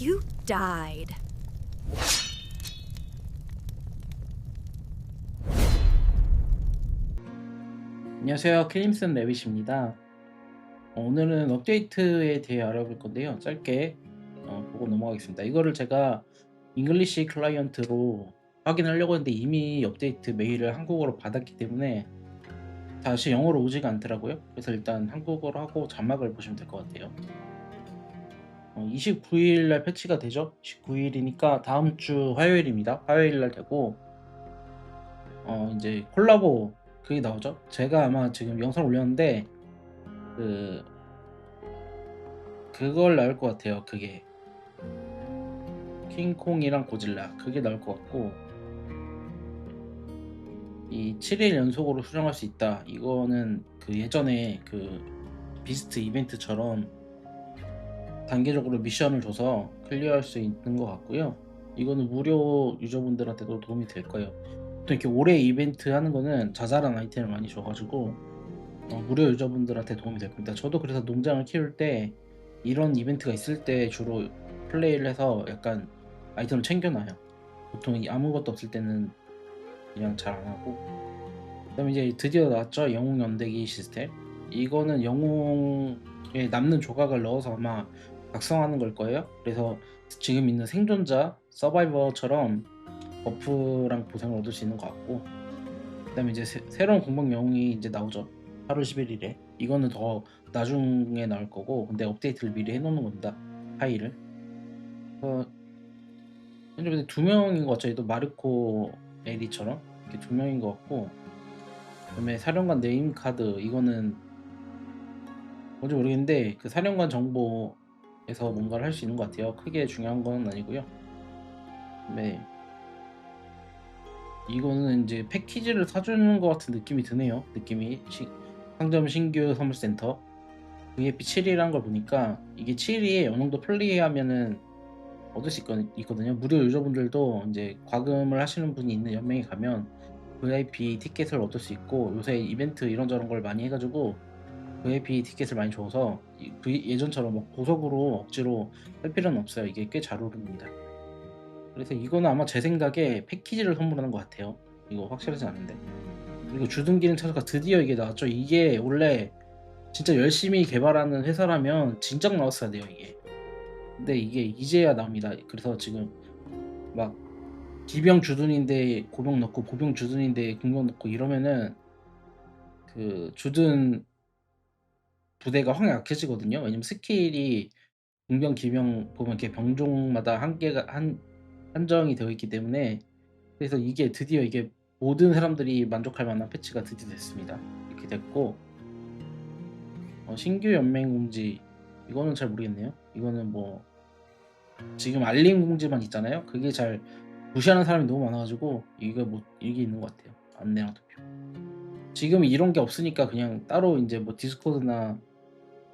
You died. 안녕하세요. 클림슨 레빗입니다. 오늘은 업데이트에 대해 알아볼 건데요. 짧게 보고 넘어가겠습니다. 이거를 제가 잉글리시 클라이언트로 확인하려고 했는데 이미 업데이트 메일을 한국어로 받았기 때문에 다시 영어로 오지가 않더라고요. 그래서 일단 한국어로 하고 자막을 보시면 될 것 같아요. 29일 날 패치가 되죠. 29일이니까 다음 주 화요일입니다. 화요일 날 되고 이제 콜라보 그게 나오죠. 제가 아마 지금 영상 올렸는데 그 그걸 나올 것 같아요. 그게 킹콩이랑 고질라 그게 나올 것 같고, 이 7일 연속으로 수정할 수 있다. 이거는 그 예전에 그 비스트 이벤트처럼 단계적으로 미션을 줘서 클리어할 수 있는 것 같고요. 이거는 무료 유저분들한테도 도움이 될 거예요. 또 이렇게 오래 이벤트 하는 거는 자잘한 아이템을 많이 줘가지고 무료 유저분들한테 도움이 될 겁니다. 저도 그래서 농장을 키울 때 이런 이벤트가 있을 때 주로 플레이를 해서 약간 아이템을 챙겨놔요. 보통 아무것도 없을 때는 그냥 잘 안 하고. 그다음에 이제 드디어 나왔죠. 영웅 연대기 시스템. 이거는 영웅에 남는 조각을 넣어서 아마 각성하는 걸 거예요. 그래서 지금 있는 생존자 서바이버처럼 버프랑 보상을 얻을 수 있는 것 같고, 그다음에 이제 새로운 공방 영웅이 이제 나오죠. 8월 11일에. 이거는 더 나중에 나올 거고, 근데 업데이트를 미리 해놓는 겁니다. 파일을. 현재 근데 두 명인 것 같죠. 또 마르코 에리처럼 이렇게 두 명인 것 같고, 그다음에 사령관 네임 카드 이거는 뭔지 모르겠는데 그 사령관 정보에서 뭔가를 할 수 있는 것 같아요. 크게 중요한 건 아니고요. 네, 이거는 이제 패키지를 사주는 것 같은 느낌이 드네요. 느낌이 상점 신규 선물센터 VIP 7이라는 걸 보니까 이게 7이 어느 정도 플레이하면은 얻을 수 있거든요. 무료 유저분들도 이제 과금을 하시는 분이 있는 연맹에 가면 VIP 티켓을 얻을 수 있고, 요새 이벤트 이런저런 걸 많이 해가지고 VIP 티켓을 많이 줘서 예전처럼 막 보석으로 억지로 할 필요는 없어요. 이게 꽤 잘 오릅니다. 그래서 이거는 아마 제 생각에 패키지를 선물하는 것 같아요. 이거 확실하지 않은데. 그리고 주둔기는 찾아가 드디어 이게 나왔죠. 이게 원래 진짜 열심히 개발하는 회사라면 진작 나왔어야 돼요, 이게. 근데 이게 이제야 나옵니다. 그래서 지금 막 기병 주둔인데 고병 넣고, 고병 주둔인데 공병 넣고 이러면은 그 주둔 부대가 확 약해지거든요. 왜냐면 스킬이 공병, 기병 보면 이렇게 병종마다 한계가 한정이 되어 있기 때문에. 그래서 이게 드디어 이게 모든 사람들이 만족할 만한 패치가 드디어 됐습니다. 이렇게 됐고, 신규 연맹 공지 이거는 잘 모르겠네요. 이거는 뭐 지금 알림 공지만 있잖아요. 그게 잘 무시하는 사람이 너무 많아가지고 이거 뭐 이게 있는 것 같아요. 안내랑 투표. 지금 이런 게 없으니까 그냥 따로 이제 뭐 디스코드나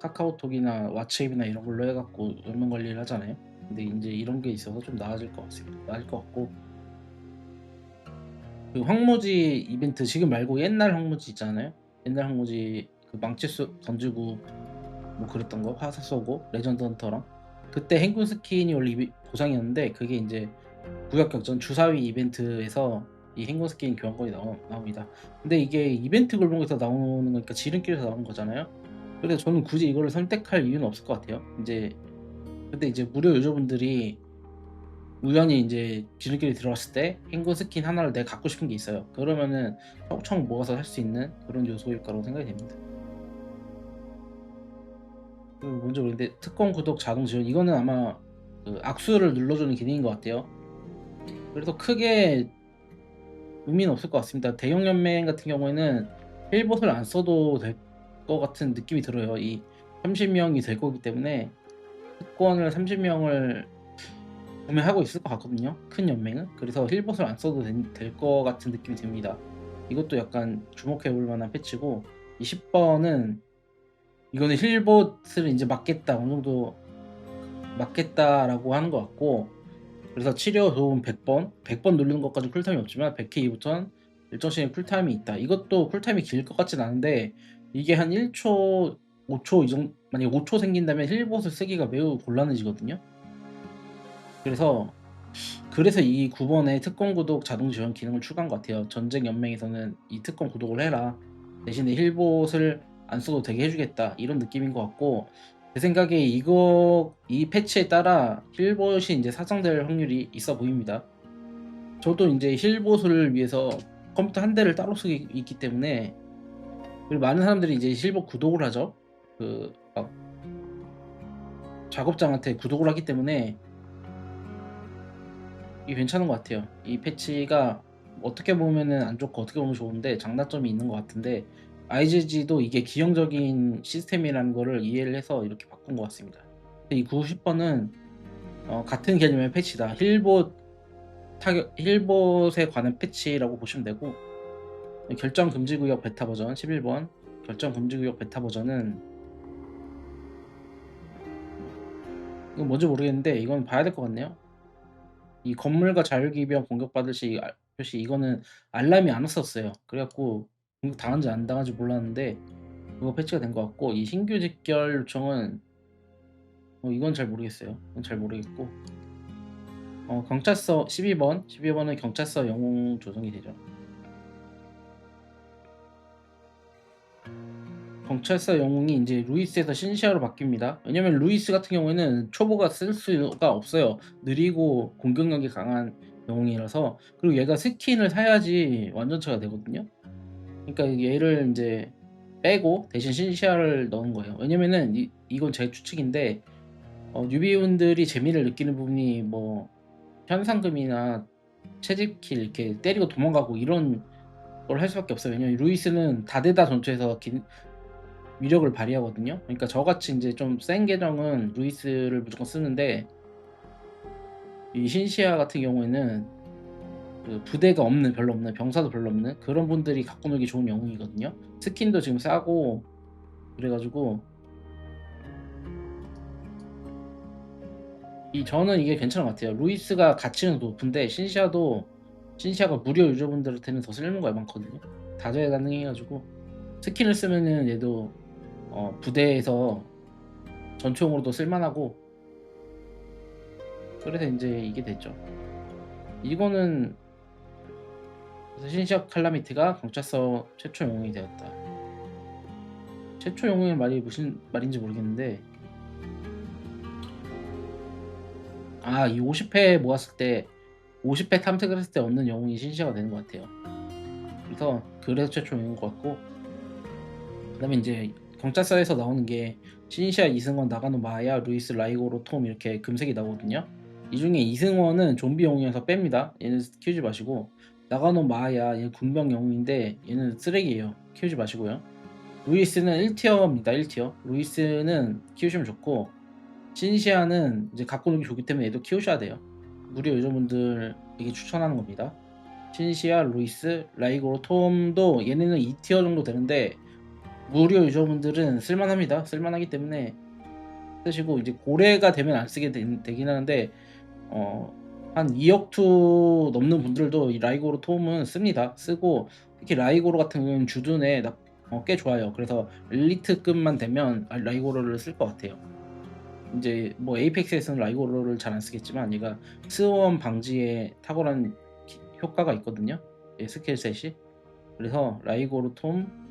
카카오톡이나 왓츠앱이나 이런 걸로 해갖고 연명 관리를 하잖아요. 근데 이제 이런 게 있어서 좀 나아질 것 같습니다. 나아질 것 같고, 그 황무지 이벤트 지금 말고 옛날 황무지 있잖아요. 옛날 황무지 그 망치 던지고 뭐 그랬던 거, 화살 쏘고 레전드 헌터랑 그때 행군 스킨이 원래 보상이었는데, 그게 이제 구역 격전 주사위 이벤트에서 이 행군 스킨 교환권이 나옵니다. 근데 이게 이벤트 골목에서 나오는 거니까 지름길에서 나오는 거잖아요. 그래서 저는 굳이 이거를 선택할 이유는 없을 것 같아요. 이제 근데 이제 무료 유저분들이 우연히 이제 지름길에 들어갔을 때 행군 스킨 하나를 내가 갖고 싶은 게 있어요. 그러면은 척척 모아서 할 수 있는 그런 요소일 거라고 생각이 됩니다. 먼저 그런데 특권 구독 자동 지원 이거는 아마 그 악수를 눌러주는 기능인 것 같아요. 그래서 크게 의미는 없을 것 같습니다. 대형 연맹 같은 경우에는 힐봇을 안 써도 될 것 같은 느낌이 들어요. 이 30명이 될 거기 때문에 특권을 30명을 구매하고 있을 것 같거든요. 큰 연맹은. 그래서 힐봇을 안 써도 될 것 같은 느낌이 듭니다. 이것도 약간 주목해 볼 만한 패치고, 이 10번은 이거는 힐봇을 이제 막겠다, 어느 정도 막겠다라고 하는 것 같고, 그래서 치료 도움 100번 누르는 것까지 쿨타임이 없지만 100회 이후부터는 일정 시간 쿨타임이 있다. 이것도 쿨타임이 길 것 같진 않은데, 이게 한 1초, 5초 이 정도, 만약에 5초 생긴다면 힐봇을 쓰기가 매우 곤란해지거든요. 그래서 이 9번에 특권 구독 자동 지원 기능을 추가한 것 같아요. 전쟁 연맹에서는 이 특권 구독을 해라. 대신에 힐봇을 안 써도 되게 해주겠다. 이런 느낌인 것 같고, 제 생각에 이 패치에 따라 힐봇이 이제 사정될 확률이 있어 보입니다. 저도 이제 힐봇을 위해서 컴퓨터 한 대를 따로 쓰고 있기 때문에, 그리고 많은 사람들이 이제 힐봇 구독을 하죠. 막 작업장한테 구독을 하기 때문에 이게 괜찮은 것 같아요. 이 패치가 어떻게 보면은 안 좋고 어떻게 보면 좋은데 장단점이 있는 것 같은데, IGG도 이게 기형적인 시스템이라는 거를 이해를 해서 이렇게 바꾼 것 같습니다. 이 90번은 같은 개념의 패치다. 힐봇에 관한 패치라고 보시면 되고, 결정 금지 구역 베타 버전 11번 결정 금지 구역 베타 버전은 이건 뭔지 모르겠는데 이건 봐야 될 것 같네요. 이 건물과 자율기병 공격받을 시 표시, 이거는 알람이 안 왔었어요. 그래갖고 공격 당한지 안 당한지 몰랐는데 그거 패치가 된 것 같고, 이 신규 직결 요청은 이건 잘 모르겠어요. 이건 잘 모르겠고, 경찰서 12번은 경찰서 영웅 조정이 되죠. 경찰서 영웅이 이제 루이스에서 신시아로 바뀝니다. 왜냐면 루이스 같은 경우에는 초보가 쓸 수가 없어요. 느리고 공격력이 강한 영웅이라서. 그리고 얘가 스킨을 사야지 완전체가 되거든요. 그러니까 얘를 이제 빼고 대신 신시아를 넣은 거예요. 왜냐면은 이건 제 추측인데, 뉴비분들이 재미를 느끼는 부분이 뭐 현상금이나 채집킬 이렇게 때리고 도망가고 이런 걸 할 수밖에 없어요. 왜냐면 루이스는 다대다 전투에서 위력을 발휘하거든요. 그러니까 저같이 이제 좀 센 계정은 루이스를 무조건 쓰는데, 이 신시아 같은 경우에는 그 부대가 별로 없는, 병사도 별로 없는 그런 분들이 갖고 놀기 좋은 영웅이거든요. 스킨도 지금 싸고 그래가지고 저는 이게 괜찮은 것 같아요. 루이스가 가치는 높은데 신시아가 무료 유저분들한테는 더 쓸모가 많거든요. 다저해 가능해가지고 스킨을 쓰면은 얘도 부대에서 전투용으로도 쓸만하고, 그래서 이제 이게 됐죠. 이거는 신시아 칼라미티가 경찰서 최초 영웅이 되었다. 최초 영웅의 말이 무슨 말인지 모르겠는데, 이 50회 모았을 때 50회 탐색을 했을 때 얻는 영웅이 신시아가 되는 것 같아요. 그래서 최초 영웅인 것 같고, 그 다음에 이제 경찰서에서 나오는 게 신시아, 이승원, 나가노, 마야, 루이스, 라이고로, 톰 이렇게 금색이 나오거든요. 이 중에 이승원은 좀비 영웅이어서 뺍니다. 얘는 키우지 마시고, 나가노, 마야 얘는 군병 영웅인데 얘는 쓰레기예요. 키우지 마시고요. 루이스는 1티어입니다. 1티어. 루이스는 키우시면 좋고, 신시아는 이제 갖고 놀기 좋기 때문에 얘도 키우셔야 돼요. 무료 유저분들에게 추천하는 겁니다. 신시아, 루이스, 라이고로, 톰도 얘네는 2티어 정도 되는데 무료 유저분들은 쓸만합니다. 쓸만하기 때문에 쓰시고, 이제 고래가 되면 안 쓰게 되긴 하는데 한 2억 투 넘는 분들도 이 라이고로 톰은 씁니다. 쓰고, 특히 라이고로 같은 경우는 주둔에 꽤 좋아요. 그래서 엘리트급만 되면 라이고로를 쓸 것 같아요. 이제 뭐 에이펙스에서는 라이고로를 잘 안 쓰겠지만 얘가 스원 방지에 탁월한 효과가 있거든요. 스킬셋이. 그래서 라이고로, 톰,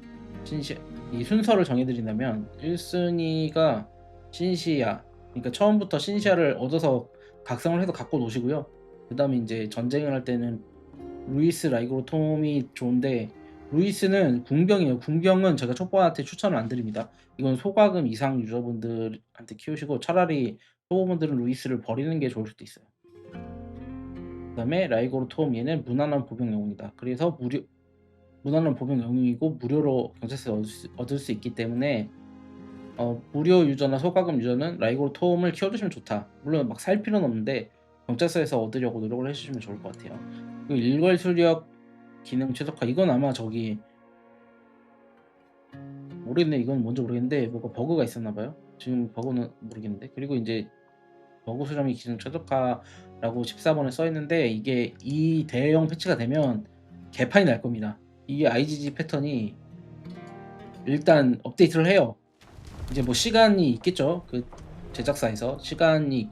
신시아, 이 순서를 정해드린다면 1순위가 신시아. 그러니까 처음부터 신시아를 얻어서 각성을 해서 갖고 노시고요. 그 다음에 이제 전쟁을 할 때는 루이스, 라이고로, 톰이 좋은데, 루이스는 궁병이에요. 궁병은 제가 촉보한테 추천을 안 드립니다. 이건 소과금 이상 유저분들한테 키우시고, 차라리 초보분들은 루이스를 버리는 게 좋을 수도 있어요. 그 다음에 라이고로, 톰, 얘는 무난한 보병 영웅이다. 그래서 무난한 보병 영웅이고 무료로 경찰서에 얻을 수 있기 때문에 무료 유저나 소과금 유저는 라이고로, 톰을 키워주시면 좋다. 물론 막 살 필요는 없는데 경찰서에서 얻으려고 노력을 해주시면 좋을 것 같아요. 그리고 일괄 수력 기능 최적화, 이건 아마 저기 모르겠네. 이건 뭔지 모르겠는데 뭐가 버그가 있었나봐요. 지금 버그는 모르겠는데. 그리고 이제 버그 수정이 기능 최적화라고 14번에 써있는데, 이게 이 대형 패치가 되면 개판이 날 겁니다. 이게 IGG 패턴이 일단 업데이트를 해요. 이제 뭐 시간이 있겠죠. 그 제작사에서 시간이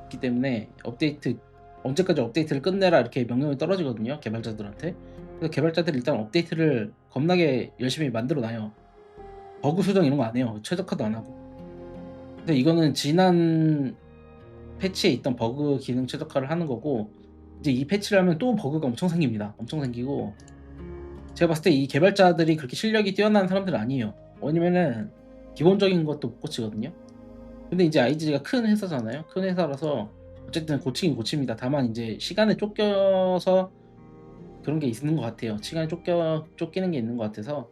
있기 때문에 업데이트 언제까지 업데이트를 끝내라 이렇게 명령이 떨어지거든요, 개발자들한테. 그래서 개발자들이 일단 업데이트를 겁나게 열심히 만들어 놔요. 버그 수정 이런 거 안 해요. 최적화도 안 하고. 근데 이거는 지난 패치에 있던 버그 기능 최적화를 하는 거고, 이제 이 패치를 하면 또 버그가 엄청 생깁니다. 엄청 생기고, 제가 봤을 때 이 개발자들이 그렇게 실력이 뛰어난 사람들은 아니에요. 왜냐면은 기본적인 것도 못 고치거든요. 근데 이제 IG가 큰 회사잖아요. 큰 회사라서 어쨌든 고치긴 고칩니다. 다만 이제 시간에 쫓겨서 그런 게 있는 것 같아요. 시간에 쫓기는 게 있는 것 같아서.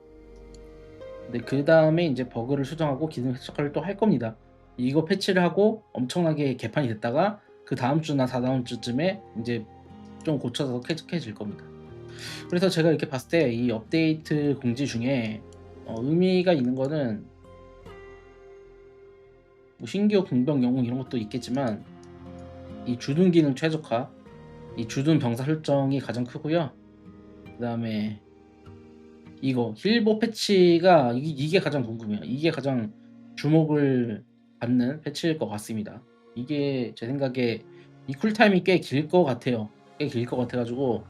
근데 그 다음에 이제 버그를 수정하고 기능 최적화를 또 할 겁니다. 이거 패치를 하고 엄청나게 개판이 됐다가 그 다음 주나 다다음 주쯤에 이제 좀 고쳐서 쾌적해질 겁니다. 그래서 제가 이렇게 봤을 때 이 업데이트 공지 중에 의미가 있는 거는 뭐 신규 공병 영웅 이런 것도 있겠지만, 이 주둔 기능 최적화, 이 주둔 병사 설정이 가장 크고요. 그 다음에 이거 힐보 패치가 이게 가장 궁금해요. 이게 가장 주목을 받는 패치일 것 같습니다. 이게 제 생각에 이 쿨타임이 꽤 길 것 같아요. 꽤 길 것 같아가지고,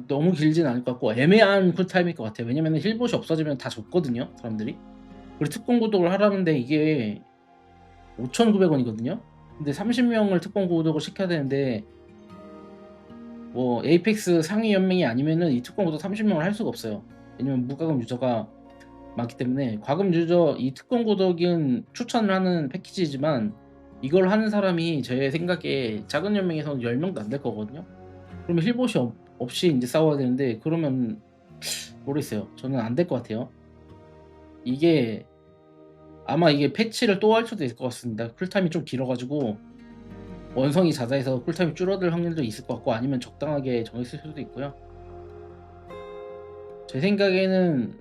너무 길진 않을 것 같고 애매한 쿨타임일 것 같아요. 왜냐면은 힐봇이 없어지면 다 줬거든요, 사람들이. 그리고 특공 구독을 하라는데 이게 5,900원이거든요. 근데 30명을 특공 구독을 시켜야 되는데, 뭐 에이펙스 상위 연맹이 아니면은 이 특공 구독 30명을 할 수가 없어요. 왜냐면 무과금 유저가 많기 때문에. 과금 유저 이 특공 구독은 추천을 하는 패키지지만, 이걸 하는 사람이 제 생각에 작은 연맹에서는 10명도 안 될 거거든요. 그러면 힐봇이 없이 이제 싸워야 되는데, 그러면 모르겠어요. 저는 안 될 것 같아요. 이게 아마 이게 패치를 또 할 수도 있을 것 같습니다. 쿨타임이 좀 길어가지고 원성이 잦아서 쿨타임이 줄어들 확률도 있을 것 같고, 아니면 적당하게 정했을 수도 있고요. 제 생각에는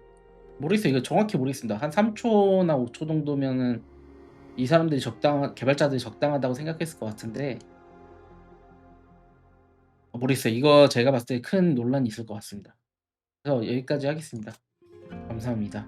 모르겠어요. 이거 정확히 모르겠습니다. 한 3초나 5초 정도면은 이 사람들이 개발자들이 적당하다고 생각했을 것 같은데, 모르겠어요. 이거 제가 봤을 때 큰 논란이 있을 것 같습니다. 그래서 여기까지 하겠습니다. 감사합니다.